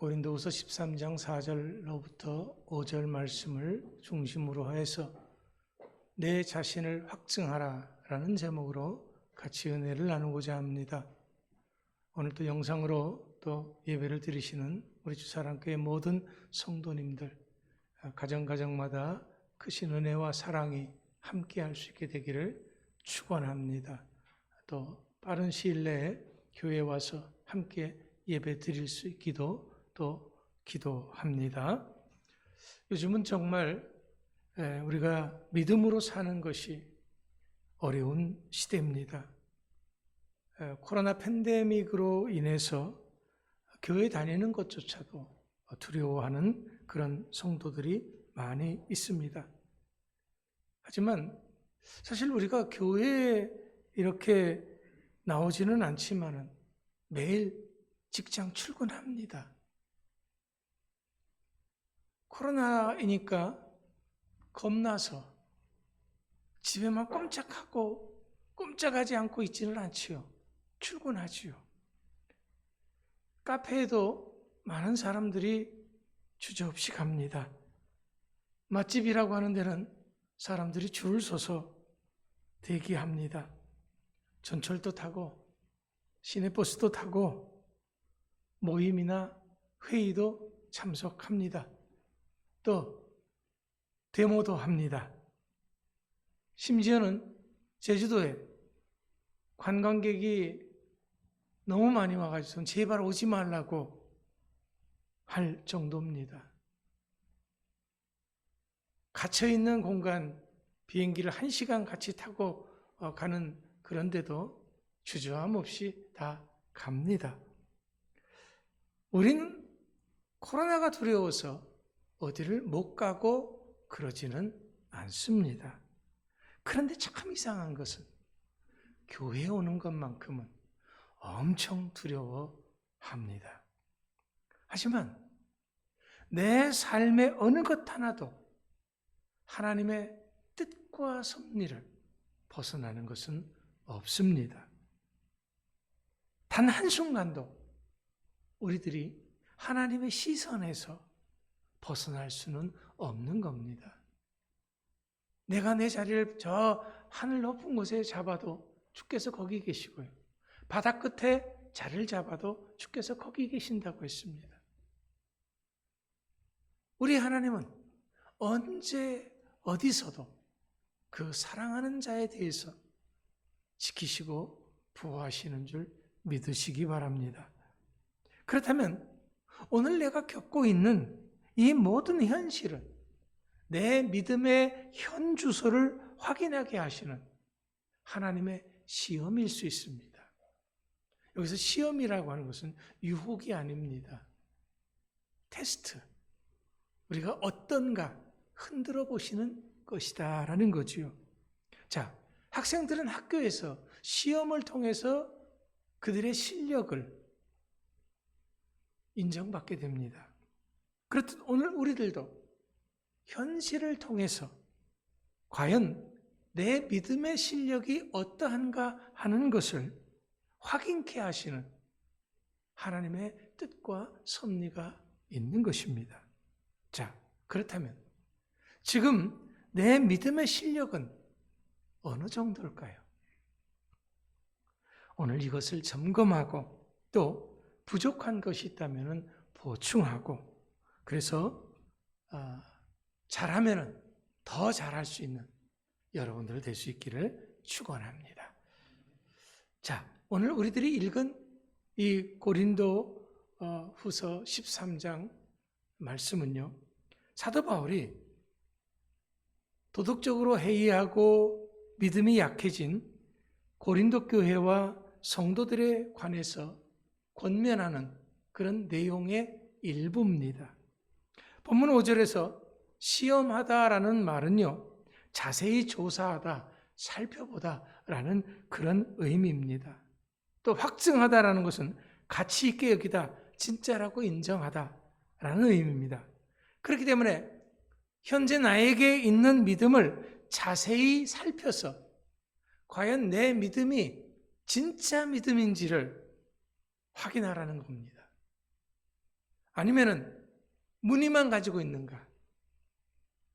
고린도후서 13장 4절로부터 5절 말씀을 중심으로 해서 내 자신을 확증하라라는 제목으로 같이 은혜를 나누고자 합니다. 오늘 또 영상으로 또 예배를 드리시는 우리 주사랑교회 모든 성도님들, 가정가정마다 크신 은혜와 사랑이 함께할 수 있게 되기를 축원합니다. 또 빠른 시일 내에 교회에 와서 함께 예배 드릴 수 있기도 또 기도합니다. 요즘은 정말 우리가 믿음으로 사는 것이 어려운 시대입니다. 코로나 팬데믹으로 인해서 교회 다니는 것조차도 두려워하는 그런 성도들이 많이 있습니다. 하지만 사실 우리가 교회에 이렇게 나오지는 않지만은 매일 직장 출근합니다. 코로나이니까 겁나서 집에만 꼼짝하지 않고 있지는 않지요. 출근하지요. 카페에도 많은 사람들이 주저없이 갑니다. 맛집이라고 하는 데는 사람들이 줄을 서서 대기합니다. 전철도 타고 시내버스도 타고 모임이나 회의도 참석합니다. 또 데모도 합니다. 심지어는 제주도에 관광객이 너무 많이 와가지고 제발 오지 말라고 할 정도입니다. 갇혀있는 공간, 비행기를 1시간 같이 타고 가는 그런데도 주저함 없이 다 갑니다. 우린 코로나가 두려워서 어디를 못 가고 그러지는 않습니다. 그런데 참 이상한 것은 교회에 오는 것만큼은 엄청 두려워합니다. 하지만 내 삶의 어느 것 하나도 하나님의 뜻과 섭리를 벗어나는 것은 없습니다. 단 한순간도 우리들이 하나님의 시선에서 벗어날 수는 없는 겁니다. 내가 내 자리를 저 하늘 높은 곳에 잡아도 주께서 거기 계시고요. 바다 끝에 자리를 잡아도 주께서 거기 계신다고 했습니다. 우리 하나님은 언제 어디서도 그 사랑하는 자에 대해서 지키시고 보호하시는 줄 믿으시기 바랍니다. 그렇다면 오늘 내가 겪고 있는 이 모든 현실은 내 믿음의 현 주소를 확인하게 하시는 하나님의 시험일 수 있습니다. 여기서 시험이라고 하는 것은 유혹이 아닙니다. 테스트. 우리가 어떤가 흔들어 보시는 것이다 라는 거지요. 자, 학생들은 학교에서 시험을 통해서 그들의 실력을 인정받게 됩니다. 그렇듯 오늘 우리들도 현실을 통해서 과연 내 믿음의 실력이 어떠한가 하는 것을 확인케 하시는 하나님의 뜻과 섭리가 있는 것입니다. 자, 그렇다면 지금 내 믿음의 실력은 어느 정도일까요? 오늘 이것을 점검하고 또 부족한 것이 있다면 보충하고 그래서 잘하면 더 잘할 수 있는 여러분들 될 수 있기를 축원합니다. 자, 오늘 우리들이 읽은 이 고린도 후서 13장 말씀은요, 사도 바울이 도덕적으로 해이하고 믿음이 약해진 고린도 교회와 성도들에 관해서 권면하는 그런 내용의 일부입니다. 본문 5절에서 시험하다라는 말은요, 자세히 조사하다, 살펴보다 라는 그런 의미입니다. 또 확증하다라는 것은 가치 있게 여기다, 진짜라고 인정하다 라는 의미입니다. 그렇기 때문에 현재 나에게 있는 믿음을 자세히 살펴서 과연 내 믿음이 진짜 믿음인지를 확인하라는 겁니다. 아니면은 무늬만 가지고 있는가?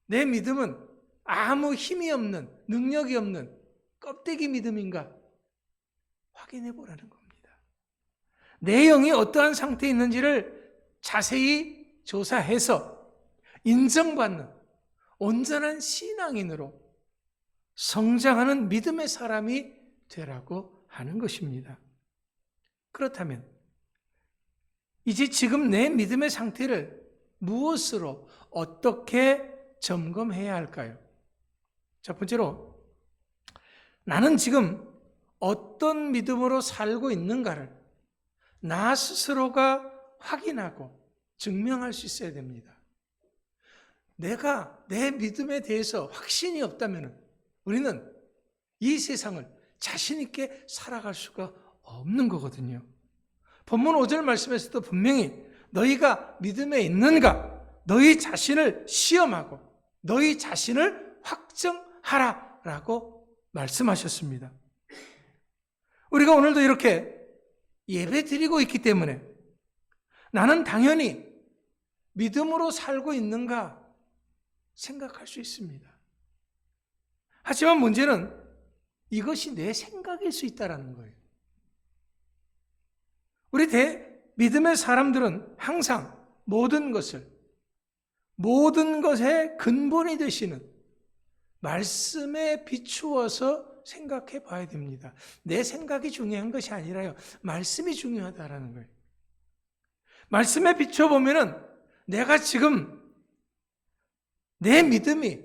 내 믿음은 아무 힘이 없는, 능력이 없는 껍데기 믿음인가? 확인해 보라는 겁니다. 내 영이 어떠한 상태에 있는지를 자세히 조사해서 인정받는 온전한 신앙인으로 성장하는 믿음의 사람이 되라고 하는 것입니다. 그렇다면 이제 지금 내 믿음의 상태를 무엇으로 어떻게 점검해야 할까요? 첫 번째로 나는 지금 어떤 믿음으로 살고 있는가를 나 스스로가 확인하고 증명할 수 있어야 됩니다. 내가 내 믿음에 대해서 확신이 없다면 우리는 이 세상을 자신 있게 살아갈 수가 없는 거거든요. 본문 5절 말씀에서도 분명히 너희가 믿음에 있는가? 너희 자신을 시험하고 너희 자신을 확정하라 라고 말씀하셨습니다. 우리가 오늘도 이렇게 예배 드리고 있기 때문에 나는 당연히 믿음으로 살고 있는가 생각할 수 있습니다. 하지만 문제는 이것이 내 생각일 수 있다는 거예요. 우리 믿음의 사람들은 항상 모든 것의 근본이 되시는 말씀에 비추어서 생각해 봐야 됩니다. 내 생각이 중요한 것이 아니라요. 말씀이 중요하다라는 거예요. 말씀에 비춰보면은 내가 지금 내 믿음이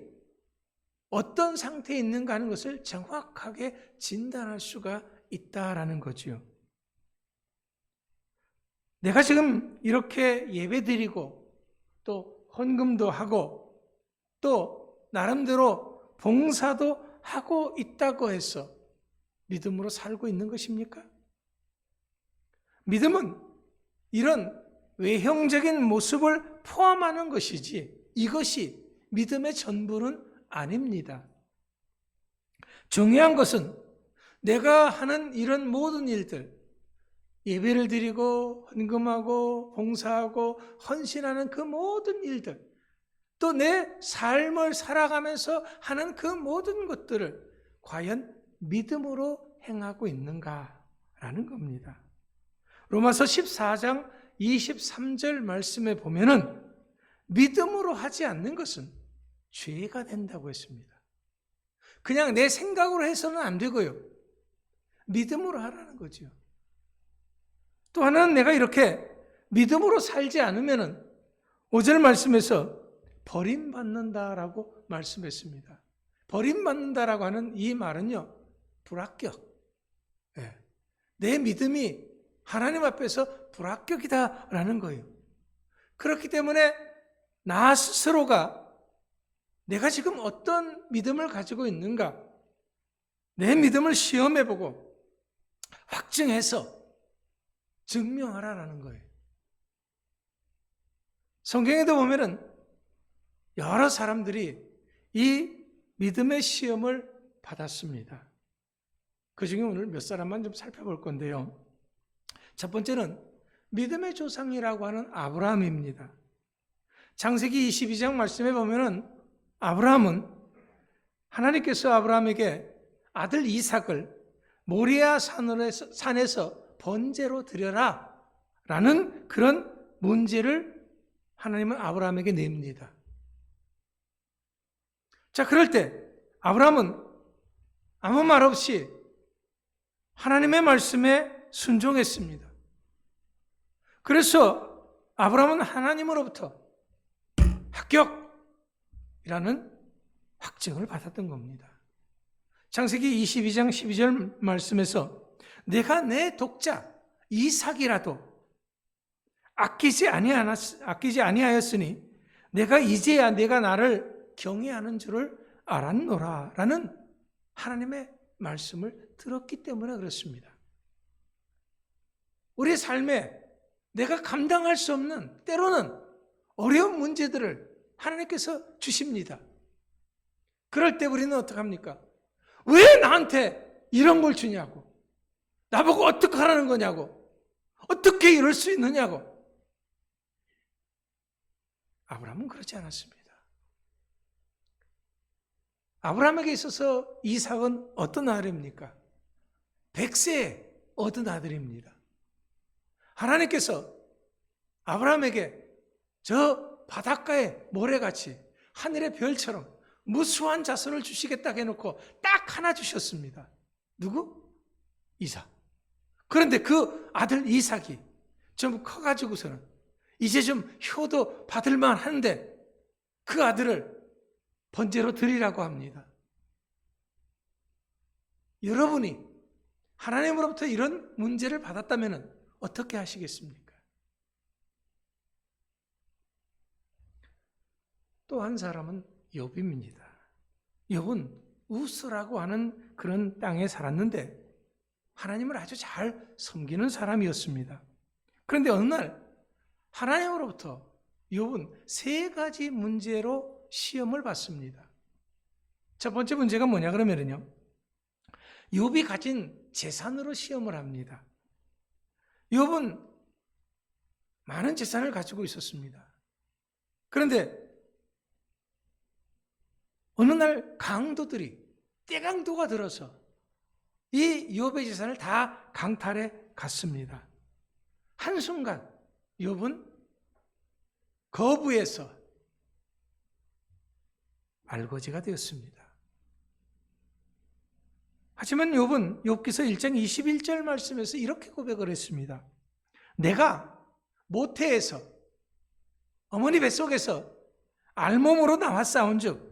어떤 상태에 있는가 하는 것을 정확하게 진단할 수가 있다라는 거지요. 내가 지금 이렇게 예배드리고 또 헌금도 하고 또 나름대로 봉사도 하고 있다고 해서 믿음으로 살고 있는 것입니까? 믿음은 이런 외형적인 모습을 포함하는 것이지 이것이 믿음의 전부는 아닙니다. 중요한 것은 내가 하는 이런 모든 일들, 예배를 드리고 헌금하고 봉사하고 헌신하는 그 모든 일들, 또 내 삶을 살아가면서 하는 그 모든 것들을 과연 믿음으로 행하고 있는가라는 겁니다. 로마서 14장 23절 말씀에 보면은 믿음으로 하지 않는 것은 죄가 된다고 했습니다. 그냥 내 생각으로 해서는 안 되고요. 믿음으로 하라는 거죠. 또 하나는 내가 이렇게 믿음으로 살지 않으면은 5절 말씀에서 버림받는다라고 말씀했습니다. 버림받는다라고 하는 이 말은요, 불합격. 내 믿음이 하나님 앞에서 불합격이다라는 거예요. 그렇기 때문에 나 스스로가 내가 지금 어떤 믿음을 가지고 있는가, 내 믿음을 시험해보고 확증해서 증명하라는 거예요. 성경에도 보면은 여러 사람들이 이 믿음의 시험을 받았습니다. 그 중에 오늘 몇 사람만 좀 살펴볼 건데요. 첫 번째는 믿음의 조상이라고 하는 아브라함입니다. 창세기 22장 말씀에 보면은 아브라함은 하나님께서 아브라함에게 아들 이삭을 모리아 산에서 번제로 드려라 라는 그런 문제를 하나님은 아브라함에게 냅니다. 자, 그럴 때 아브라함은 아무 말 없이 하나님의 말씀에 순종했습니다. 그래서 아브라함은 하나님으로부터 합격이라는 확증을 받았던 겁니다. 창세기 22장 12절 말씀에서 내가 내 독자 이삭이라도 아끼지 아니하였으니 내가 이제야 내가 나를 경외하는 줄을 알았노라 라는 하나님의 말씀을 들었기 때문에 그렇습니다. 우리의 삶에 내가 감당할 수 없는 때로는 어려운 문제들을 하나님께서 주십니다. 그럴 때 우리는 어떡합니까? 왜 나한테 이런 걸 주냐고, 나보고 어떻게 하라는 거냐고, 어떻게 이럴 수 있느냐고. 아브라함은 그렇지 않았습니다. 아브라함에게 있어서 이삭은 어떤 아들입니까? 100세에 얻은 아들입니다. 하나님께서 아브라함에게 저 바닷가의 모래같이 하늘의 별처럼 무수한 자손을 주시겠다 해놓고 딱 하나 주셨습니다. 누구? 이삭. 그런데 그 아들 이삭이 좀 커가지고서는 이제 좀 효도 받을만 한데 그 아들을 번제로 드리라고 합니다. 여러분이 하나님으로부터 이런 문제를 받았다면 어떻게 하시겠습니까? 또 한 사람은 욥입니다. 욥은 우스라고 하는 그런 땅에 살았는데 하나님을 아주 잘 섬기는 사람이었습니다. 그런데 어느 날 하나님으로부터 욥은 3가지 문제로 시험을 받습니다. 첫 번째 문제가 뭐냐 그러면요, 욥이 가진 재산으로 시험을 합니다. 욥은 많은 재산을 가지고 있었습니다. 그런데 어느 날 강도들이 떼강도가 들어서 이 욥의 재산을 다 강탈해 갔습니다. 한순간 욥은 거부해서 알거지가 되었습니다. 하지만 욥은 욥기서 1장 21절 말씀에서 이렇게 고백을 했습니다. 내가 모태에서 어머니 뱃속에서 알몸으로 나와 싸운즉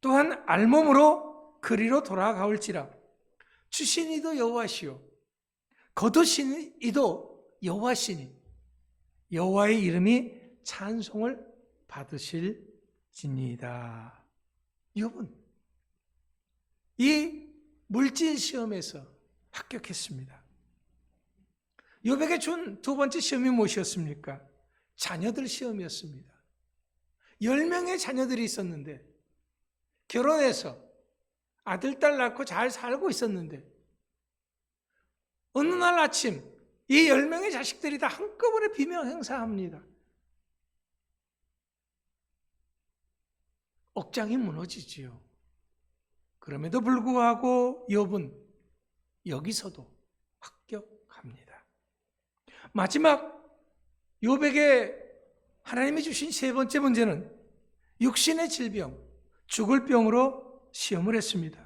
또한 알몸으로 그리로 돌아가올지라 주신 이도 여호와시요 거두신 이도 여호와시니 여호와의 이름이 찬송을 받으실지니이다. 욥은 이 물질 시험에서 합격했습니다. 욥에게 준 2번째 시험이 무엇이었습니까? 자녀들 시험이었습니다. 10명의 자녀들이 있었는데 결혼해서 아들, 딸 낳고 잘 살고 있었는데 어느 날 아침 이 10명의 자식들이 다 한꺼번에 비명 행사합니다. 억장이 무너지지요. 그럼에도 불구하고 욥은 여기서도 합격합니다. 마지막 욥에게 하나님이 주신 3번째 문제는 육신의 질병, 죽을 병으로 시험을 했습니다.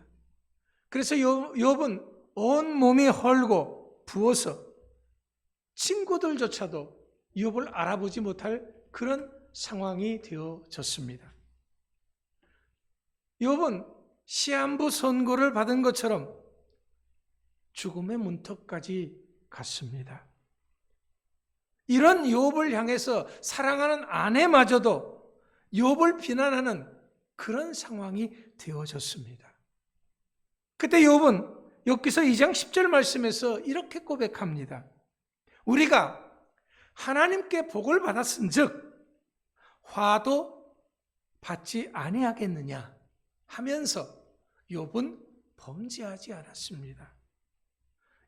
그래서 욥은 온 몸이 헐고 부어서 친구들조차도 욥을 알아보지 못할 그런 상황이 되어졌습니다. 욥은 시한부 선고를 받은 것처럼 죽음의 문턱까지 갔습니다. 이런 욥을 향해서 사랑하는 아내마저도 욥을 비난하는 그런 상황이 되어졌습니다. 그때 욥은 욥기서 2장 10절 말씀에서 이렇게 고백합니다. 우리가 하나님께 복을 받았은즉 화도 받지 아니하겠느냐 하면서 욥은 범죄하지 않았습니다.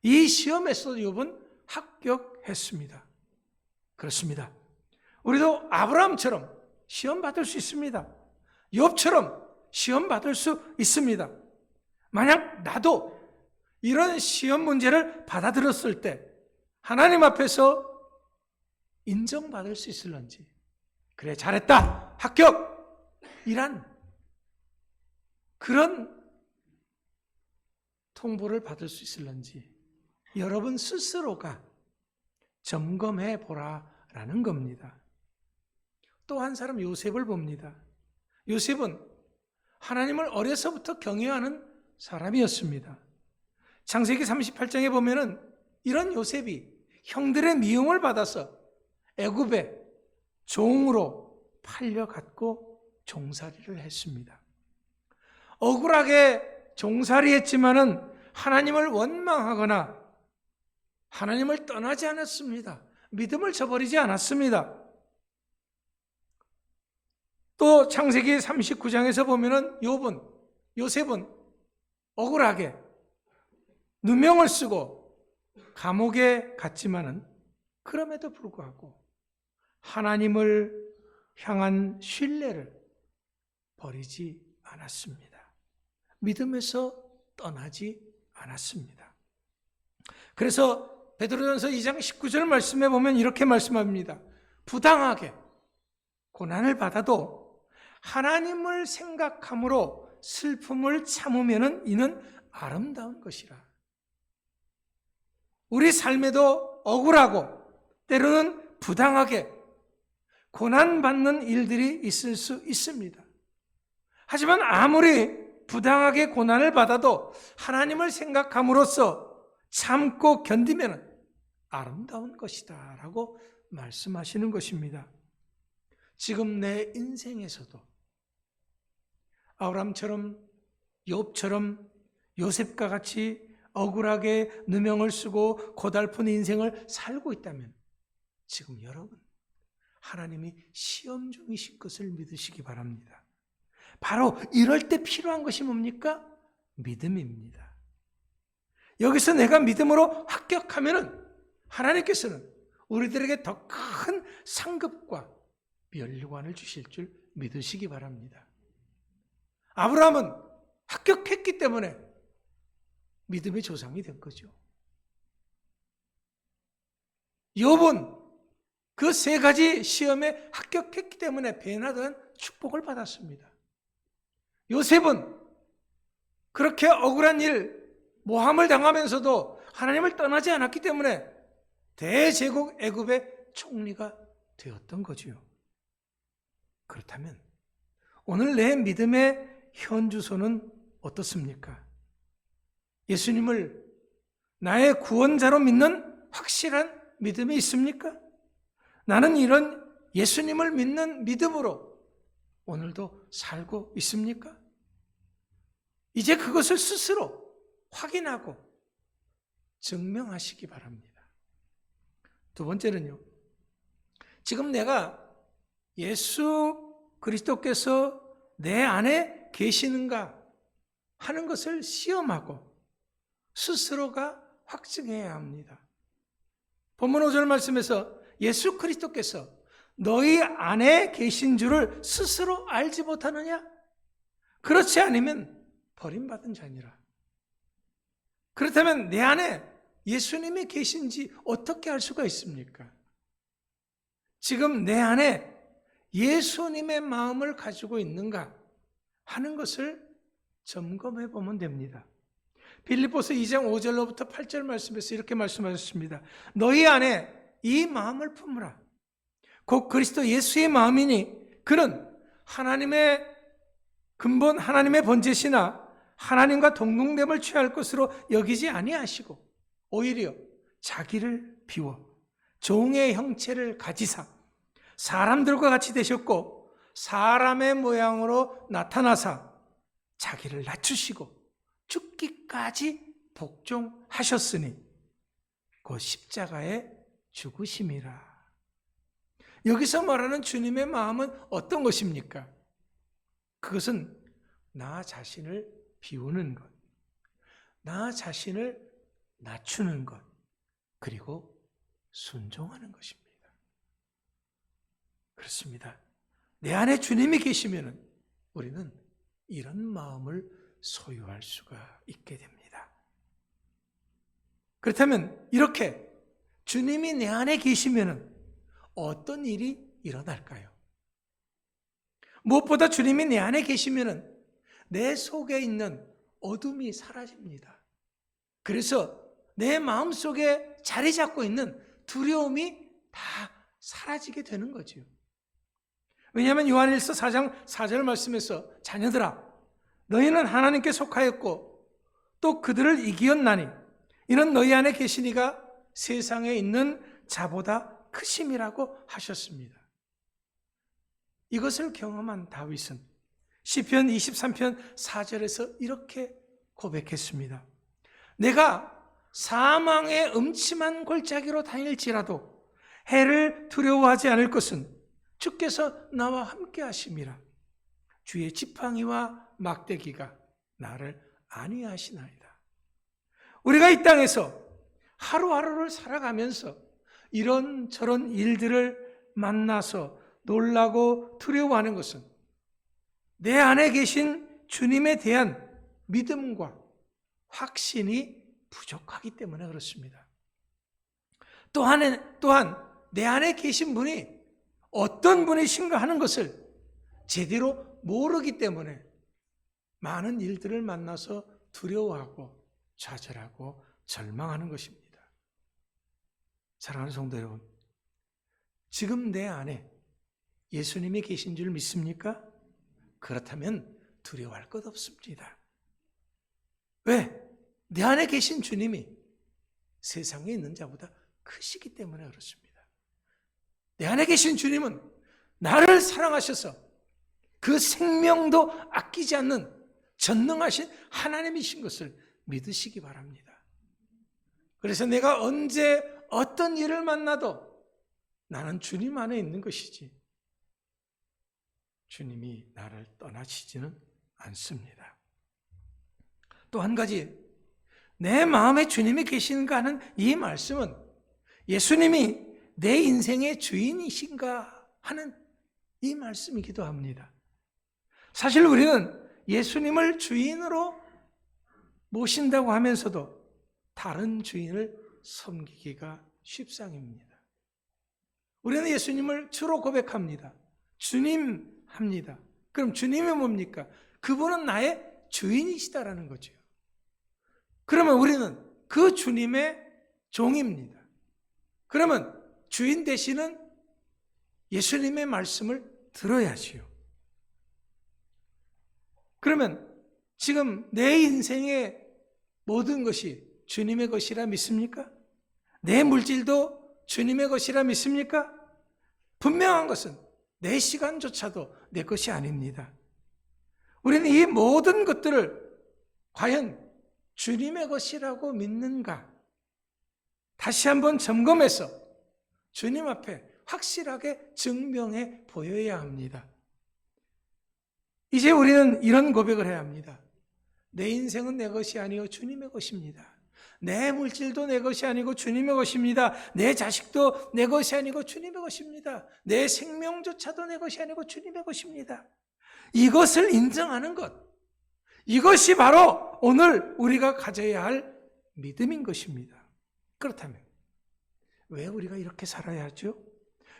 이 시험에서 욥은 합격했습니다. 그렇습니다. 우리도 아브라함처럼 시험 받을 수 있습니다. 욥처럼 시험 받을 수 있습니다. 만약 나도 이런 시험 문제를 받아들였을 때 하나님 앞에서 인정받을 수 있을런지, 그래 잘했다 합격 이란 그런 통보를 받을 수 있을런지 여러분 스스로가 점검해 보라라는 겁니다. 또 한 사람 요셉을 봅니다. 요셉은 하나님을 어려서부터 경외하는 사람이었습니다. 창세기 38장에 보면은 이런 요셉이 형들의 미움을 받아서 애굽에 종으로 팔려갔고 종살이를 했습니다. 억울하게 종살이했지만은 하나님을 원망하거나 하나님을 떠나지 않았습니다. 믿음을 저버리지 않았습니다. 또 창세기 39장에서 보면은 요셉은 억울하게 누명을 쓰고 감옥에 갔지만은 그럼에도 불구하고 하나님을 향한 신뢰를 버리지 않았습니다. 믿음에서 떠나지 않았습니다. 그래서 베드로전서 2장 19절 말씀에 보면 이렇게 말씀합니다. 부당하게 고난을 받아도 하나님을 생각함으로 슬픔을 참으면 이는 아름다운 것이라. 우리 삶에도 억울하고 때로는 부당하게 고난받는 일들이 있을 수 있습니다. 하지만 아무리 부당하게 고난을 받아도 하나님을 생각함으로써 참고 견디면 아름다운 것이다 라고 말씀하시는 것입니다. 지금 내 인생에서도 아브라함처럼 욥처럼 요셉과 같이 억울하게 누명을 쓰고 고달픈 인생을 살고 있다면 지금 여러분 하나님이 시험 중이신 것을 믿으시기 바랍니다. 바로 이럴 때 필요한 것이 뭡니까? 믿음입니다. 여기서 내가 믿음으로 합격하면 하나님께서는 우리들에게 더 큰 상급과 면류관을 주실 줄 믿으시기 바랍니다. 아브라함은 합격했기 때문에 믿음의 조상이 된 거죠. 욥은 그 세 가지 시험에 합격했기 때문에 배나던 축복을 받았습니다. 요셉은 그렇게 억울한 일, 모함을 당하면서도 하나님을 떠나지 않았기 때문에 대제국 애굽의 총리가 되었던 거지요. 그렇다면 오늘 내 믿음의 현주소는 어떻습니까? 예수님을 나의 구원자로 믿는 확실한 믿음이 있습니까? 나는 이런 예수님을 믿는 믿음으로 오늘도 살고 있습니까? 이제 그것을 스스로 확인하고 증명하시기 바랍니다. 두 번째는요, 지금 내가 예수 그리스도께서 내 안에 계시는가 하는 것을 시험하고 스스로가 확증해야 합니다. 본문 5절 말씀에서 예수 그리스도께서 너희 안에 계신 줄을 스스로 알지 못하느냐? 그렇지 않으면 버림받은 자니라. 그렇다면 내 안에 예수님이 계신지 어떻게 알 수가 있습니까? 지금 내 안에 예수님의 마음을 가지고 있는가 하는 것을 점검해 보면 됩니다. 빌립보서 2장 5절로부터 8절 말씀에서 이렇게 말씀하셨습니다. 너희 안에 이 마음을 품으라. 곧 그리스도 예수의 마음이니 그는 하나님의 근본 하나님의 본체시나 하나님과 동등됨을 취할 것으로 여기지 아니하시고 오히려 자기를 비워 종의 형체를 가지사 사람들과 같이 되셨고 사람의 모양으로 나타나사 자기를 낮추시고 죽기까지 복종하셨으니 그 십자가에 죽으심이라. 여기서 말하는 주님의 마음은 어떤 것입니까? 그것은 나 자신을 비우는 것, 나 자신을 낮추는 것, 그리고 순종하는 것입니다. 그렇습니다. 내 안에 주님이 계시면 우리는 이런 마음을 소유할 수가 있게 됩니다. 그렇다면 이렇게 주님이 내 안에 계시면 어떤 일이 일어날까요? 무엇보다 주님이 내 안에 계시면 내 속에 있는 어둠이 사라집니다. 그래서 내 마음속에 자리 잡고 있는 두려움이 다 사라지게 되는 거죠. 왜냐하면 요한일서 4장 4절 말씀에서 자녀들아 너희는 하나님께 속하였고 또 그들을 이기었나니 이는 너희 안에 계시니가 세상에 있는 자보다 크심이라고 하셨습니다. 이것을 경험한 다윗은 시편 23편 4절에서 이렇게 고백했습니다. 내가 사망의 음침한 골짜기로 다닐지라도 해를 두려워하지 않을 것은 주께서 나와 함께 하심이라. 주의 지팡이와 막대기가 나를 안위하시나이다. 우리가 이 땅에서 하루하루를 살아가면서 이런저런 일들을 만나서 놀라고 두려워하는 것은 내 안에 계신 주님에 대한 믿음과 확신이 부족하기 때문에 그렇습니다. 또한 내 안에 계신 분이 어떤 분이신가 하는 것을 제대로 모르기 때문에 많은 일들을 만나서 두려워하고 좌절하고 절망하는 것입니다. 사랑하는 성도 여러분, 지금 내 안에 예수님이 계신 줄 믿습니까? 그렇다면 두려워할 것 없습니다. 왜? 내 안에 계신 주님이 세상에 있는 자보다 크시기 때문에 그렇습니다. 내 안에 계신 주님은 나를 사랑하셔서 그 생명도 아끼지 않는 전능하신 하나님이신 것을 믿으시기 바랍니다. 그래서 내가 언제 어떤 일을 만나도 나는 주님 안에 있는 것이지 주님이 나를 떠나시지는 않습니다. 또 한 가지, 내 마음에 주님이 계신가 하는 이 말씀은 예수님이 내 인생의 주인이신가 하는 이 말씀이기도 합니다. 사실 우리는 예수님을 주인으로 모신다고 하면서도 다른 주인을 섬기기가 쉽상입니다. 우리는 예수님을 주로 고백합니다. 주님 합니다. 그럼 주님이 뭡니까? 그분은 나의 주인이시다라는 거죠. 그러면 우리는 그 주님의 종입니다. 그러면 주인 되시는 예수님의 말씀을 들어야지요. 그러면 지금 내 인생의 모든 것이 주님의 것이라 믿습니까? 내 물질도 주님의 것이라 믿습니까? 분명한 것은 내 시간조차도 내 것이 아닙니다. 우리는 이 모든 것들을 과연 주님의 것이라고 믿는가? 다시 한번 점검해서 주님 앞에 확실하게 증명해 보여야 합니다. 이제 우리는 이런 고백을 해야 합니다. 내 인생은 내 것이 아니요 주님의 것입니다. 내 물질도 내 것이 아니고 주님의 것입니다. 내 자식도 내 것이 아니고 주님의 것입니다. 내 생명조차도 내 것이 아니고 주님의 것입니다. 이것을 인정하는 것, 이것이 바로 오늘 우리가 가져야 할 믿음인 것입니다. 그렇다면 왜 우리가 이렇게 살아야 하죠?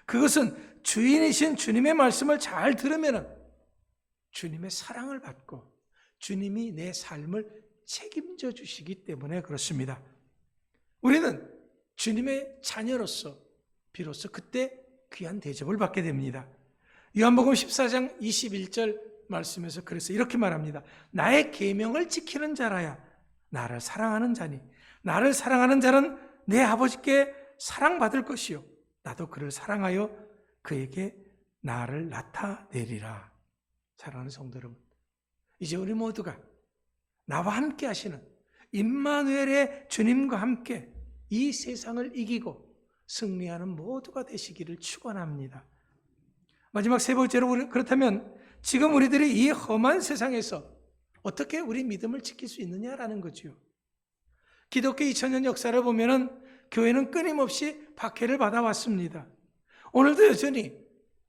그것은 주인이신 주님의 말씀을 잘 들으면 주님의 사랑을 받고 주님이 내 삶을 책임져 주시기 때문에 그렇습니다. 우리는 주님의 자녀로서 비로소 그때 귀한 대접을 받게 됩니다. 요한복음 14장 21절 말씀에서 그래서 이렇게 말합니다. 나의 계명을 지키는 자라야 나를 사랑하는 자니 나를 사랑하는 자는 내 아버지께 사랑받을 것이요 나도 그를 사랑하여 그에게 나를 나타내리라. 사랑하는 성도 여러분, 이제 우리 모두가 나와 함께 하시는 임마누엘의 주님과 함께 이 세상을 이기고 승리하는 모두가 되시기를 축원합니다. 마지막 세 번째로 그렇다면 지금 우리들이 이 험한 세상에서 어떻게 우리 믿음을 지킬 수 있느냐라는 거죠. 기독교 2000년 역사를 보면은 교회는 끊임없이 박해를 받아왔습니다. 오늘도 여전히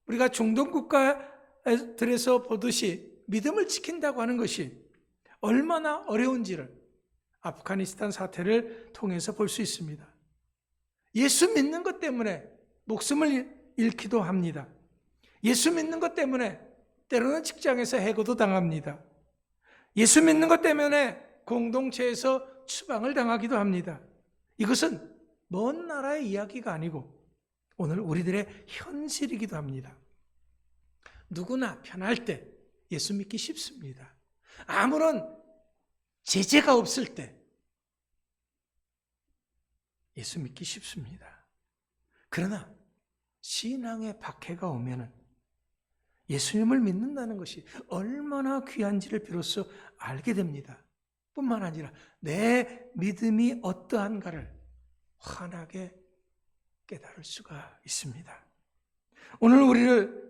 우리가 중동 국가들에서 보듯이 믿음을 지킨다고 하는 것이 얼마나 어려운지를 아프가니스탄 사태를 통해서 볼 수 있습니다. 예수 믿는 것 때문에 목숨을 잃기도 합니다. 예수 믿는 것 때문에 때로는 직장에서 해고도 당합니다. 예수 믿는 것 때문에 공동체에서 추방을 당하기도 합니다. 이것은 먼 나라의 이야기가 아니고 오늘 우리들의 현실이기도 합니다. 누구나 편할 때 예수 믿기 쉽습니다. 아무런 제재가 없을 때 예수 믿기 쉽습니다. 그러나 신앙의 박해가 오면은 예수님을 믿는다는 것이 얼마나 귀한지를 비로소 알게 됩니다. 뿐만 아니라 내 믿음이 어떠한가를 환하게 깨달을 수가 있습니다. 오늘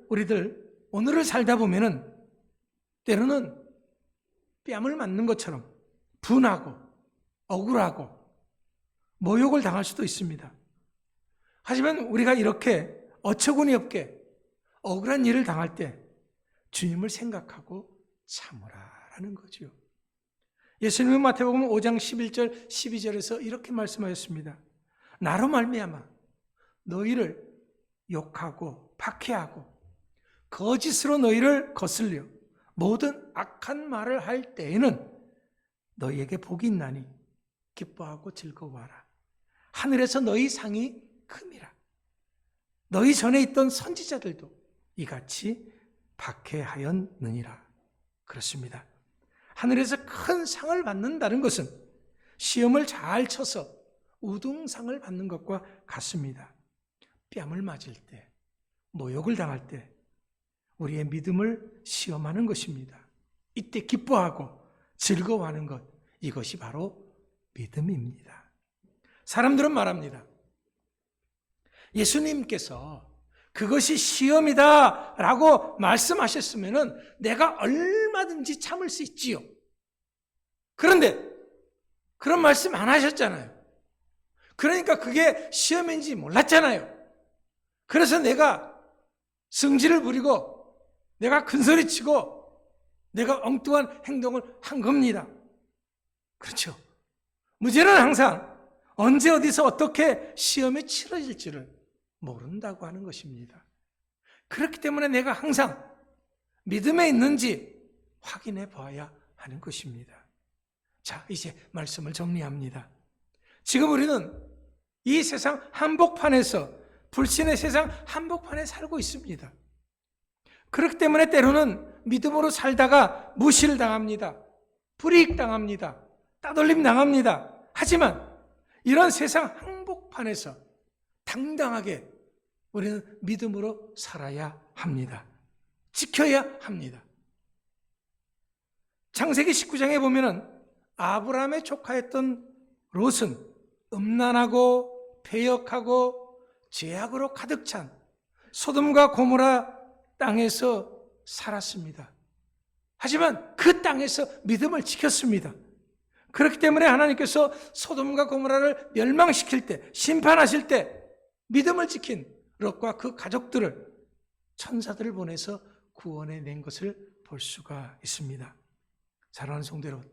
우리들 오늘을 살다 보면은 때로는 뺨을 맞는 것처럼 분하고 억울하고 모욕을 당할 수도 있습니다. 하지만 우리가 이렇게 어처구니 없게 억울한 일을 당할 때 주님을 생각하고 참으라라는 거죠. 예수님은 마태복음 5장 11절 12절에서 이렇게 말씀하셨습니다. 나로 말미암아 너희를 욕하고 박해하고 거짓으로 너희를 거슬려 모든 악한 말을 할 때에는 너희에게 복이 있나니 기뻐하고 즐거워하라. 하늘에서 너희 상이 큼이라. 너희 전에 있던 선지자들도 이같이 박해하였느니라. 그렇습니다. 하늘에서 큰 상을 받는다는 것은 시험을 잘 쳐서 우등상을 받는 것과 같습니다. 뺨을 맞을 때, 모욕을 당할 때 우리의 믿음을 시험하는 것입니다. 이때 기뻐하고 즐거워하는 것, 이것이 바로 믿음입니다. 사람들은 말합니다. 예수님께서 그것이 시험이다 라고 말씀하셨으면 내가 얼마든지 참을 수 있지요. 그런데 그런 말씀 안 하셨잖아요. 그러니까 그게 시험인지 몰랐잖아요. 그래서 내가 승질을 부리고 내가 큰소리치고 내가 엉뚱한 행동을 한 겁니다. 그렇죠. 문제는 항상 언제 어디서 어떻게 시험이 치러질지를 모른다고 하는 것입니다. 그렇기 때문에 내가 항상 믿음에 있는지 확인해 봐야 하는 것입니다. 자, 이제 말씀을 정리합니다. 지금 우리는 이 세상 한복판에서, 불신의 세상 한복판에 살고 있습니다. 그렇기 때문에 때로는 믿음으로 살다가 무시를 당합니다. 불이익 당합니다. 따돌림 당합니다. 하지만 이런 세상 한복판에서 당당하게 우리는 믿음으로 살아야 합니다. 지켜야 합니다. 창세기 19장에 보면은 아브라함의 조카였던 롯은 음란하고 패역하고 죄악으로 가득 찬 소돔과 고모라 땅에서 살았습니다. 하지만 그 땅에서 믿음을 지켰습니다. 그렇기 때문에 하나님께서 소돔과 고모라를 멸망시킬 때, 심판하실 때 믿음을 지킨 롯과 그 가족들을 천사들을 보내서 구원해 낸 것을 볼 수가 있습니다. 사랑하는 성도 여러분,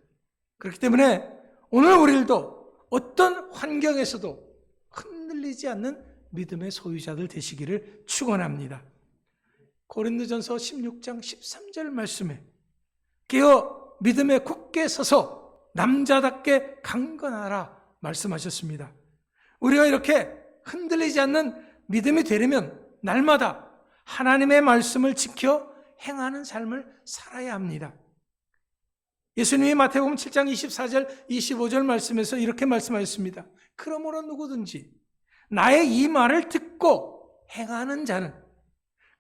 그렇기 때문에 오늘 우리들도 어떤 환경에서도 흔들리지 않는 믿음의 소유자들 되시기를 축원합니다. 고린도전서 16장 13절 말씀에 깨어 믿음에 굳게 서서 남자답게 강건하라 말씀하셨습니다. 우리가 이렇게 흔들리지 않는 믿음이 되려면 날마다 하나님의 말씀을 지켜 행하는 삶을 살아야 합니다. 예수님이 마태복음 7장 24절 25절 말씀에서 이렇게 말씀하셨습니다. 그러므로 누구든지 나의 이 말을 듣고 행하는 자는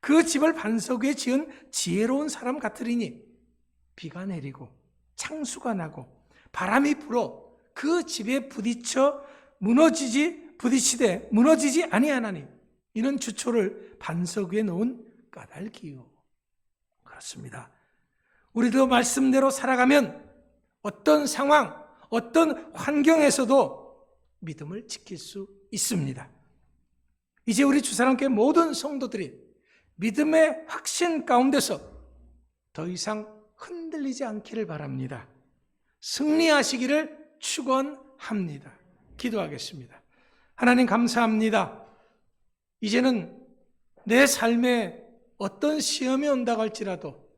그 집을 반석 위에 지은 지혜로운 사람 같으리니 비가 내리고 창수가 나고 바람이 불어 그 집에 부딪히되 무너지지 아니하나니 이는 주초를 반석 위에 놓은 까닭이요. 그렇습니다. 우리도 말씀대로 살아가면 어떤 상황, 어떤 환경에서도 믿음을 지킬 수 있습니다. 이제 우리 주사랑교회 모든 성도들이 믿음의 확신 가운데서 더 이상 흔들리지 않기를 바랍니다. 승리하시기를 축원합니다. 기도하겠습니다. 하나님 감사합니다. 이제는 내 삶에 어떤 시험이 온다고 할지라도